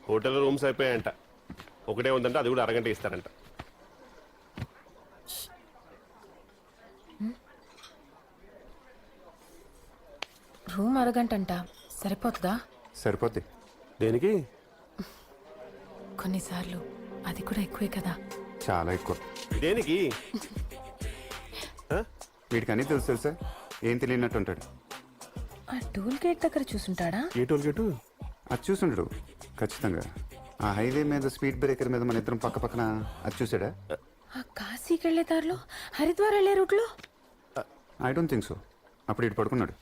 Hotel rooms అయిపోయాయంట. ఒకటే ఉందంటే అది కూడా అరగంట ఇస్తారంట. రూమ్ అరగంటంట. సరిపోతుందా? సరిపోద్ది. దేనికి? కొన్నిసార్లు అది కూడా ఎక్కువే కదా. చాలా ఎక్కువ. దేనికి? వీడికి అన్నీ తెలుసా? ఏం తెలియనట్టు ఉంటాడు. ఆ టోల్ గేట్ దగ్గర చూసుంటాడా? ఏ టోల్ గేటు? అది చూసుంటాడు ఖచ్చితంగా. ఆ హైవే మీద స్పీడ్ బ్రేకర్ మీద మన ఇద్దరం పక్క పక్కన అది చూసాడా? ఆ కాశీకి వెళ్లే దారిలో, హరిద్వార్ వెళ్లే రూట్లో? I don't think so. అప్పుడు ఇటు పడుకున్నాడు.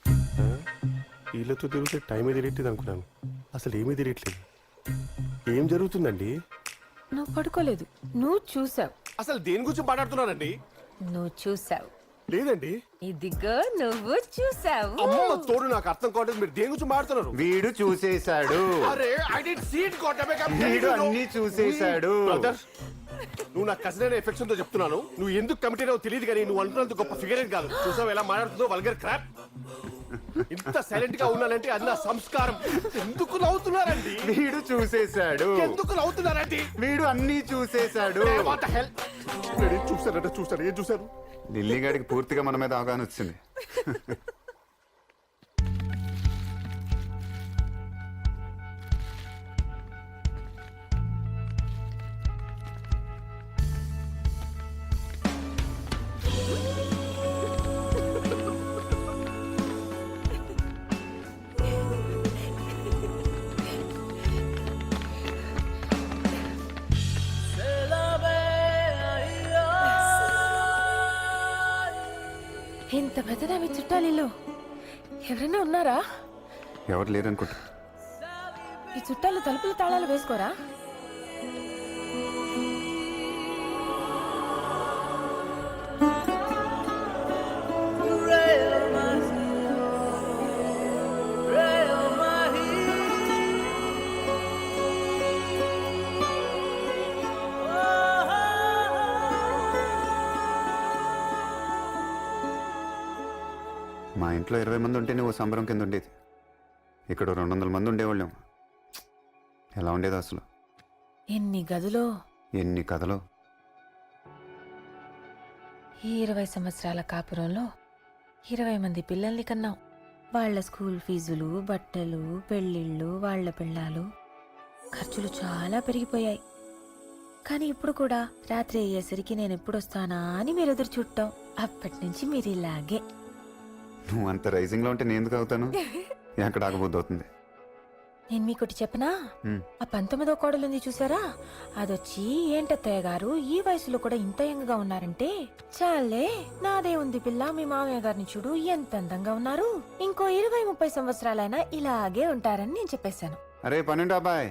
వీళ్ళతో తిరిగితే టైం తిరగట్లేదు అనుకున్నాను. అసలు ఏమీ తిరగట్లేదు. ఏం జరుగుతుందండి? నువ్వు పడుకోలేదు, నువ్వు చూసావు. అసలు దేని గురించి మాట్లాడుతున్నారండి? నువ్వు చూసావు. లేదండి. ఇదిగో నువ్వు చూసావు. అమ్మ తోడు, నాకు అర్థం కావట్లేదు. మీరు దేని గురించి మాట్లాడుతున్నారు? వీడు చూసేశాడు. అరే I did see it got అబే. వీడు అన్ని చూసేశాడు. బ్రదర్, నువ్వు నా కజిన్ అనే ఎఫెక్షన్ తో చెప్తున్నాను. నువ్వు ఎందుకు కమిటీ అయ్యావో తెలియదు కానీ నువ్వు అనుకున్నంత గొప్ప ఫిగర్ ఏం కాదు. చూసావు ఎలా మాట్లాడుతుందో, వల్గర్ క్రాప్. ఇంత సైలెంట్ గా ఉన్నానంటే అది నా సంస్కారం. ఎందుకు నవ్వుతున్నారండి? వీడు చూసేశాడు. ఎందుకు నవ్వుతున్నారండి? వీడు అన్ని చూసేశాడు. What the hell? ఏం చూసారు? ఏం చూసారు? ఢిల్లీ గాడికి పూర్తిగా మన మీద అవగాహన వచ్చింది. ఇంత పెద్దదా మీ చుట్టాలిల్లు? ఎవరైనా ఉన్నారా? ఎవరు లేరనుకుంటా. ఈ చుట్టాలు తలుపులు తాళాలు వేసుకోరా? మా ఇంట్లో 20 మంది ఉంటేనే ఓ సంబరం కింద ఉండేది. ఇక్కడ 200 మంది ఉండేవాళ్ళం. ఎలా ఉండేది అసలు? ఎన్ని గదులో, ఎన్ని కథలు. ఈ 20 సంవత్సరాల కాపురంలో 20 మంది పిల్లల్ని కన్నాం. వాళ్ల స్కూల్ ఫీజులు, బట్టలు, పెళ్లిళ్ళు, వాళ్ల పెళ్ళాలు, ఖర్చులు చాలా పెరిగిపోయాయి. కానీ ఇప్పుడు కూడా రాత్రి అయ్యేసరికి నేను ఎప్పుడొస్తానా అని మీరు ఎదురు చుట్టాం. అప్పటి నుంచి మీరు ఇలాగే. నువ్వు అంత రైజింగ్ లో ఉంటే నేను ఎందుకు అవుతాను? ఎక్కడ ఆగబోద్దు అవుతుంది. నేను మీకోటి చెప్పనా? ఆ 19వ కోడలుంది చూసారా, అదొచ్చి ఏంటత్తయ్య గారు ఈ వయసులో కూడా ఇంత యంగ్గా ఉన్నారంటే, చాలే నాదే ఉంది పిల్ల, మీ మామయ్య గారిని చూడు ఎంత అందంగా ఉన్నారు, ఇంకో 20-30 సంవత్సరాలైనా ఇలాగే ఉంటారని నేను చెప్పేశాను. అరే 12 అబ్బాయి,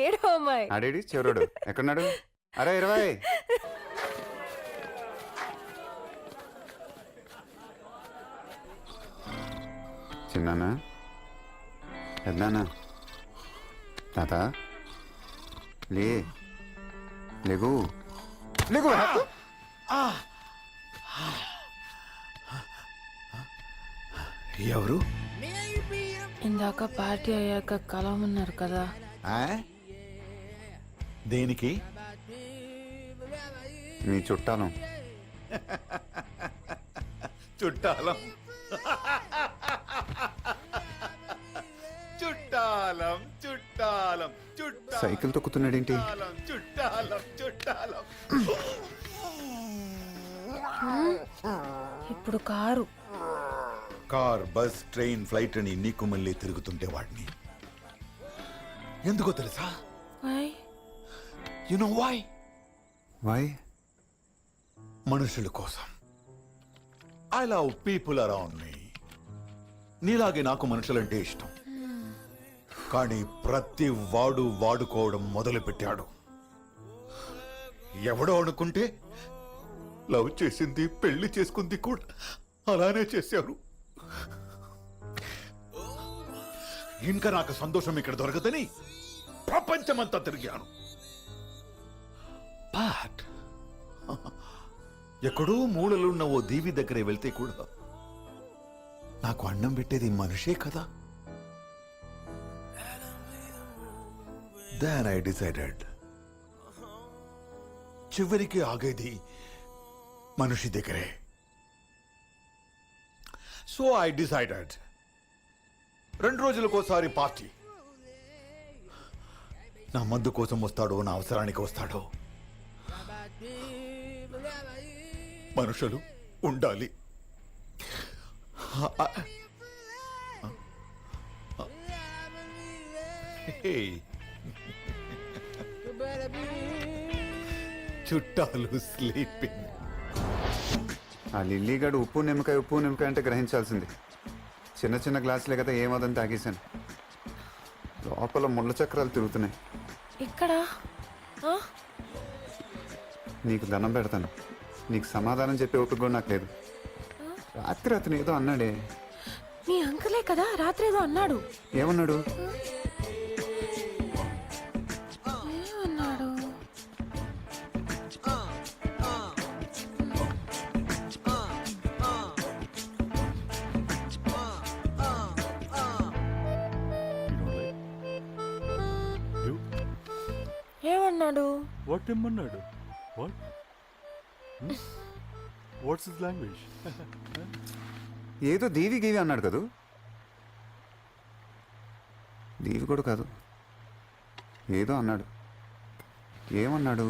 ఏడో అమ్మాయి అడేడి చివరోడు ఎక్కడున్నాడు? అరే 20. చిన్నానా, పెద్దనా, తాత లేగు. ఎవరు? ఇందాక పార్టీ అయ్యాక కలవమన్నారు కదా. దేనికి? మీ చుట్టాలం. చుట్టాలం చుట్టాలం చుట్టాలం చుట్టాలం. సైకిల్ తొక్కుతున్నాడేంటి? చుట్టాలం చుట్టాలం. ఇప్పుడు కారు, బస్, ట్రైన్, ఫ్లైట్ అని నీకు మళ్ళీ తిరుగుతుంటే వాడిని ఎందుకో తెలుసా? You know why? మనుషుల కోసం. I love people around me. నీలాగే నాకు మనుషులంటే ఇష్టం. కానీ ప్రతి వాడు వాడుకోవడం మొదలు పెట్టాడు. ఎవడో అనుకుంటే లవ్ చేసింది, పెళ్లి చేసుకుంది కూడా అలానే చేశారు. ఇంకా నాకు సంతోషం ఇక్కడ దొరకదని ప్రపంచమంతా తిరిగాను. బట్ ఎక్కడో మూలలున్న ఓ దీవి దగ్గరే వెళ్తే కూడా నాకు అన్నం పెట్టేది మనిషే కదా. దెన్ ఐ డిసైడెడ్ చివరికి ఆగేది మనిషి దగ్గరే. సో ఐ డిసైడెడ్ 2 రోజులకోసారి పార్టీ. నా మందు కోసం వస్తాడో, నా అవసరానికి వస్తాడో, మనుషులు ఉండాలి. చుట్టాలు స్లీపింగ్. ఆ లిల్లీగాడు ఉప్పు నిమ్మకాయ అంటే గ్రహించాల్సింది. చిన్న చిన్న గ్లాసులే కదా ఏమదని తాగేశాను. లోపల ముళ్ళ చక్రాలు తిరుగుతున్నాయి. ఇక్కడ నీకు దండం పెడతాను. నీకు సమాధానం చెప్పే ఓపిక కూడా నాకు లేదు. రాత్రి అతను ఏదో అన్నాడే. మీ అంకులే కదా రాత్రి ఏదో అన్నాడు. ఏమన్నాడు? ఏమన్నాడు? ఏమన్నాడు? What ఏమన్నాడు? What? What's his language? ఏదో దీవి గీవి అన్నాడు కదూ. దీవి కూడా కాదు, ఏదో అన్నాడు. ఏమన్నాడు?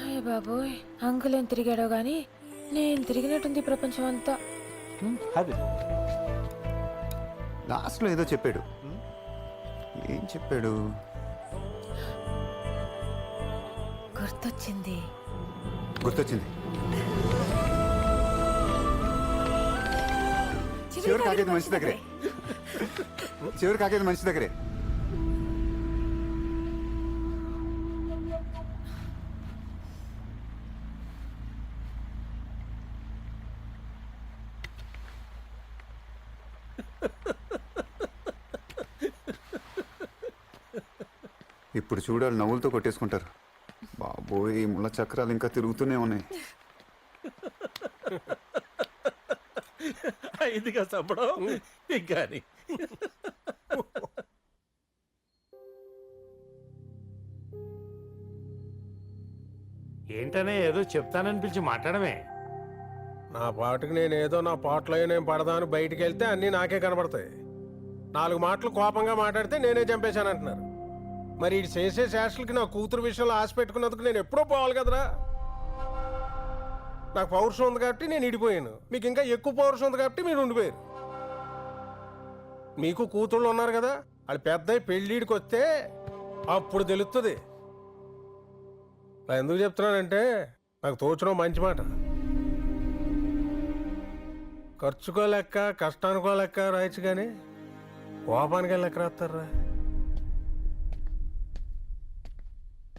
అయ్య బాబోయ్, అంకుల్ ఏం తిరిగాడో గాని నేను తిరిగినట్టుంది ప్రపంచం అంతా. Have it. లాస్ట్లో ఏదో చెప్పాడు. ఏం చెప్పాడు? గుర్తొచ్చింది. గుర్తొచ్చింది. చివరి కాకేది మనిషి దగ్గరే. చివరి కాకేది మనిషి దగ్గరే. ఇప్పుడు చూడాలి, నవ్వులతో కొట్టేసుకుంటారు. బాబోయ్, ఈ ముళ్ళ చక్రాలు ఇంకా తిరుగుతూనే ఉన్నాయి. ఇదిగా చంపడం కానీ ఏంటనే ఏదో చెప్తానని పిలిచి మాట్లాడమే. నా పాటకి నేనేదో నా పాటలో నేను పడదాను బయటికి వెళ్తే అన్నీ నాకే కనబడతాయి. 4 మాటలు కోపంగా మాట్లాడితే నేనే చంపేశానంటున్నారు. మరి ఇది చేసే శాస్త్రులకి నా కూతురు విషయంలో ఆశ పెట్టుకున్నందుకు నేను ఎప్పుడో పోవాలి కదరా. నాకు పౌరుషం ఉంది కాబట్టి నేను ఇడిపోయాను. మీకు ఇంకా ఎక్కువ పౌరుషం ఉంది కాబట్టి మీరు ఉండిపోయారు. మీకు కూతుళ్ళు ఉన్నారు కదా, వాళ్ళు పెద్ద పెళ్ళిడికి వస్తే అప్పుడు తెలుస్తుంది. ఎందుకు చెప్తున్నానంటే నాకు తోచడం మంచి మాట. ఖర్చుకో లెక్క, కష్టానికో లెక్క రాయచ్చు కానీ కోపానికి లెక్క రాస్తారా?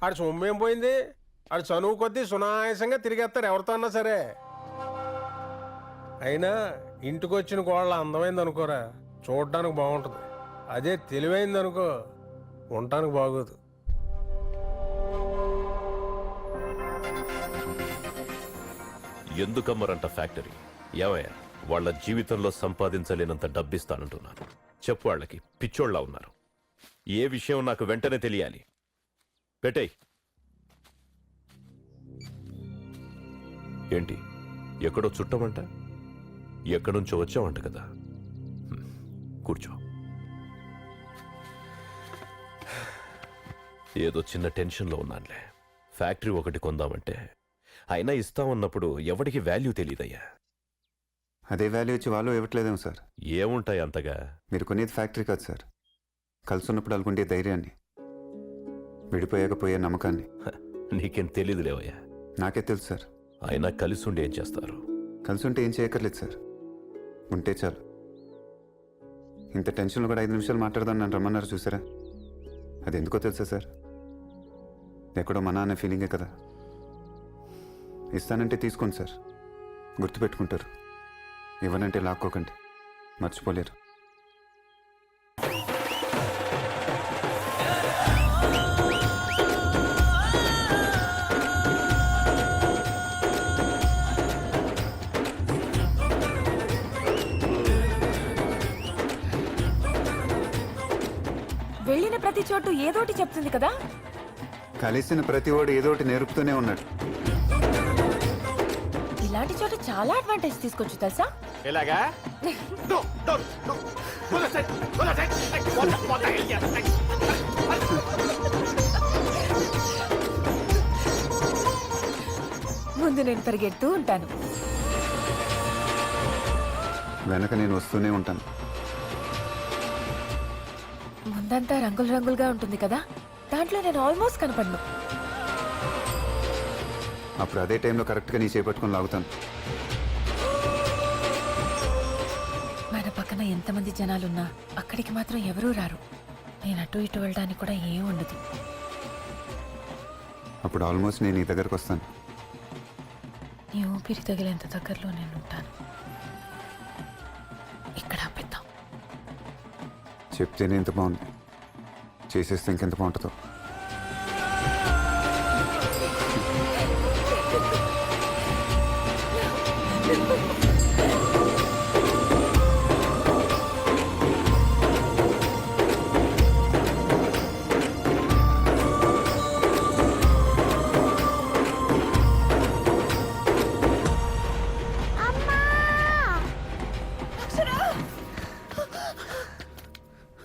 ఆడు సొమ్మేం పోయింది? ఆడు చనువు కొద్దీ సునాయాసంగా తిరిగేస్తారు ఎవరితో అన్నా సరే. అయినా ఇంటికి వచ్చిన కోళ్ళ అందమైంది అనుకోరా, చూడడానికి బాగుంటుంది. అదే తెలివైంది అనుకో, ఉండటానికి బాగోదు. ఎందుకమ్మరంట ఫ్యాక్టరీ? ఏమయ్యా, వాళ్ళ జీవితంలో సంపాదించలేనంత డబ్బిస్తానంటున్నాను. చెప్పు, వాళ్ళకి పిచ్చోళ్ళ ఉన్నారు. ఏ విషయం నాకు వెంటనే తెలియాలి. పెట్టేయ్. ఏంటి, ఎక్కడో చుట్టమంట? ఎక్కడుంచో వచ్చావంట కదా. కూర్చో. ఏదో చిన్న టెన్షన్లో ఉన్నానులే. ఫ్యాక్టరీ ఒకటి కొందామంటే అయినా ఇస్తామన్నప్పుడు ఎవడికి వాల్యూ తెలియదయ్యా. అదే వాల్యూ ఇచ్చి వాళ్ళు ఇవ్వట్లేదేమో సార్. ఏముంటాయి అంతగా? మీరు కొనేది ఫ్యాక్టరీ కాదు సార్, కలిసి ఉన్నప్పుడు వాళ్ళకుండే ధైర్యాన్ని, విడిపోయాక పోయే నమ్మకాన్ని. నీకేం తెలీదులేవయ్యా. నాకే తెలుసు సార్. అయినా కలిసి ఉండి ఏం చేస్తారు? కలిసి ఉంటే ఏం చేయక్కర్లేదు సార్, ఉంటే చాలు. ఇంత టెన్షన్లో కూడా 5 నిమిషాలు మాట్లాడదాన్ని నన్ను రమ్మన్నారు చూసారా? అది ఎందుకో తెలుసా సార్? ఎక్కడో మన అనే ఫీలింగే కదా. ఇస్తానంటే తీసుకోండి సార్, గుర్తుపెట్టుకుంటారు. ఇవ్వనంటే లాక్కోకండి, మర్చిపోలేరు. ప్రతి చోటు ఏదోటి చెప్తుంది కదా. కలిసిన ప్రతి ఓడు ఏదో ఒకటి నేర్పుతూనే ఉన్నాడు. ఇలాంటి చోట చాలా అడ్వాంటేజ్ తీసుకోవచ్చు తెలుసా. ఎలాగా? No, no, no. Pull aside, pull aside. Like, what the hell? Yeah, like, ముందు నేను పరిగెడుతూ ఉంటాను. వెనక నేను వస్తూనే ఉంటాను. ముందంతా రంగులు రంగులుగా ఉంటుంది కదా, దాంట్లో నేను ఆల్మోస్ట్ కనపడను. అప్పుడు అదే టైంలో కరెక్ట్గా నీ చేపట్టుకొని లాగుతాను. మన పక్కన ఎంతమంది జనాలున్నా అక్కడికి మాత్రం ఎవరూ రారు. నేను అటు ఇటు వెళ్ళడానికి కూడా ఏం ఉండదు. అప్పుడు ఆల్మోస్ట్ నేను నీ దగ్గరకు వస్తాను. నీ ఊపిరి తగిలేంత దగ్గరలో నేను ఉంటాను. ఇక్కడ ఆపేద్దాం. చెప్తేనే ఎంత బాగుంది, చేసేస్తే ఇంకెంత బాగుంటుందో.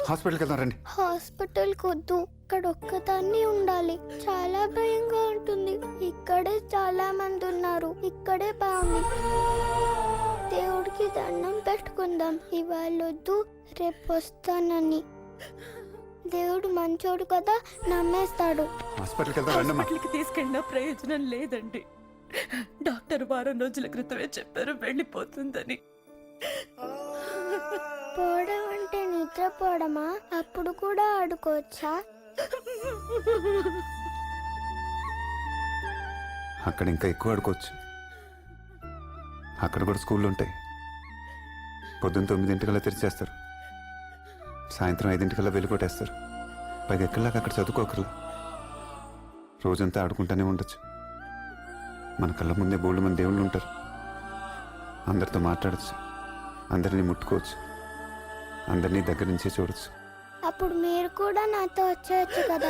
హాస్పిటల్కి వెళ్దాం రండి. హాస్పిటల్ కొద్దు, ఇక్కడ ఒక్కదాన్ని ఉండాలి. చాలా భయంగా ఉంటుంది. ఇక్కడే చాలా మంది ఉన్నారు. ఇక్కడే బాగుంది. దేవుడికి దండం పెట్టుకుందాం. ఇవాళ వద్దు, రేపు వస్తానని. దేవుడు మంచోడు కదా, నమ్మేస్తాడు. హాస్పిటల్కి వెళ్దాం రండి అమ్మా. హాస్పిటల్కి తీసుకెళ్ళిన ప్రయోజనం లేదండి. డాక్టర్ వారం రోజుల క్రితమే చెప్పారు వెళ్ళిపోతుందని. పోవడం అంటే నిద్రపోవడమా? అప్పుడు కూడా ఆడుకోవచ్చా? అక్కడ ఇంకా ఎక్కువ ఆడుకోవచ్చు. అక్కడ కూడా స్కూళ్ళు ఉంటాయి. పొద్దున్న 9 తెరిచేస్తారు, సాయంత్రం 5 వెళ్ళికొట్టేస్తారు. పైగా ఎక్కడలాగా అక్కడ చదువుకోకర్లా, రోజంతా ఆడుకుంటూనే ఉండొచ్చు. మన కళ్ళ ముందే బోల్డ్ మంది దేవుళ్ళు ఉంటారు. అందరితో మాట్లాడచ్చు, అందరినీ ముట్టుకోవచ్చు, అందరినీ దగ్గర నుంచే చూడొచ్చు. అప్పుడు మీరు కూడా నాతో వచ్చేయచ్చు కదా.